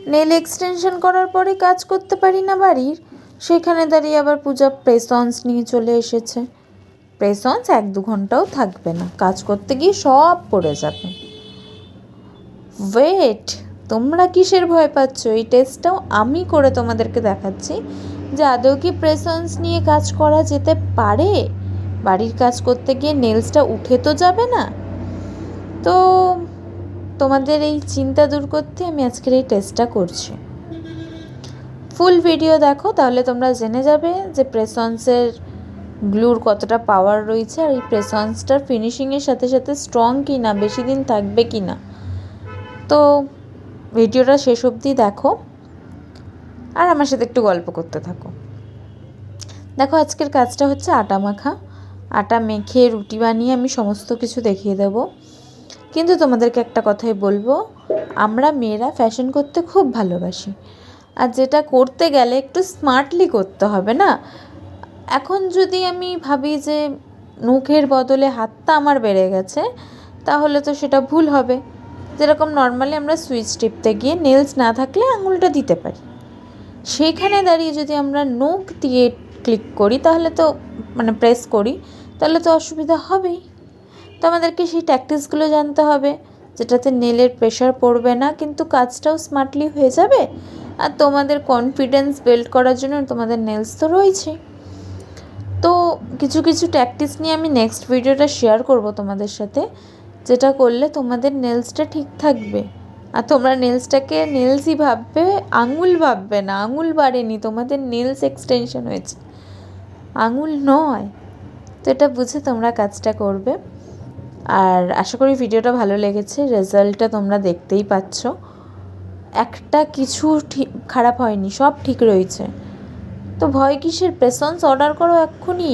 Nail extension করার পরে কাজ করতে পারি না বাড়ির, সেখানে দাঁড়িয়ে আবার পূজা প্রেসন্স নিয়ে চলে এসেছে। প্রেসন্স 1-2 ঘন্টাও থাকবে না, কাজ করতে গিয়ে সব পড়ে যাবে। ওয়েট, তোমরা কিসের ভয় পাচ্ছ? এই টেস্টটাও আমি করে তোমাদেরকে দেখাচ্ছি যে আদৌ কি প্রেসন্স নিয়ে কাজ করা যেতে পারে। বাড়ির কাজ করতে গিয়ে নেলসটা উঠে তো যাবে না। তো তোমাদের এই চিন্তা দূর করতে আমি আজকের এই টেস্টটা করছি। ফুল ভিডিও দেখো, তাহলে তোমরা জেনে যাবে যে প্রেসন্সের গ্লুর কতটা পাওয়ার রয়েছে, আর এই প্রেসন্সটার ফিনিশিংয়ের সাথে সাথে স্ট্রং কি না, বেশি দিন থাকবে কি না। তো ভিডিওটা শেষ অবধি দেখো আর আমার সাথে একটু গল্প করতে থাকো। দেখো, আজকের কাজটা হচ্ছে আটা মাখা। আটা মেখে রুটি বানিয়ে আমি সমস্ত কিছু দেখিয়ে দেব। কিন্তু তোমাদেরকে একটা কথাই বলবো, আমরা মেয়েরা ফ্যাশন করতে খুব ভালোবাসি, আর যেটা করতে গেলে একটু স্মার্টলি করতে হবে না। এখন যদি আমি ভাবি যে নখের বদলে হাতটা আমার বেড়ে গেছে, তাহলে তো সেটা ভুল হবে। যেরকম নর্মালি আমরা সুইচ টিপতে গিয়ে নেলস না থাকলে আঙুলটা দিতে পারি, সেইখানে দাঁড়িয়ে যদি আমরা নখ দিয়ে ক্লিক করি তাহলে তো প্রেস করি, তাহলে তো অসুবিধা হবেই। তো আমাদেরকে সেই ট্যাকটিক্সগুলো জানতে হবে, যেটাতে নেলের প্রেশার পড়বে না কিন্তু কাজটাও স্মার্টলি হয়ে যাবে। আর তোমাদের কনফিডেন্স বিল্ড করার জন্য তোমাদের নেলস তো রয়েছে। তো কিছু কিছু ট্যাকটিক্স নিয়ে আমি নেক্সট ভিডিওটা শেয়ার করব তোমাদের সাথে, যেটা করলে তোমাদের নেলসটা ঠিক থাকবে। আর তোমরা নেলসটাকে নেলসই ভাববে, আঙুল ভাববে না। আঙুল বাড়েনি, তোমাদের নেলস এক্সটেনশন হয়েছে, আঙুল নয়। তো এটা বুঝে তোমরা কাজটা করবে। আর আশা করি ভিডিওটা ভালো লেগেছে। রেজাল্টটা তোমরা দেখতেই পাচ্ছ, একটা কিছু ঠিক খারাপ হয়নি, সব ঠিক রয়েছে। তো ভয় কিসের? প্রেসন্স অর্ডার করো এক্ষুনি।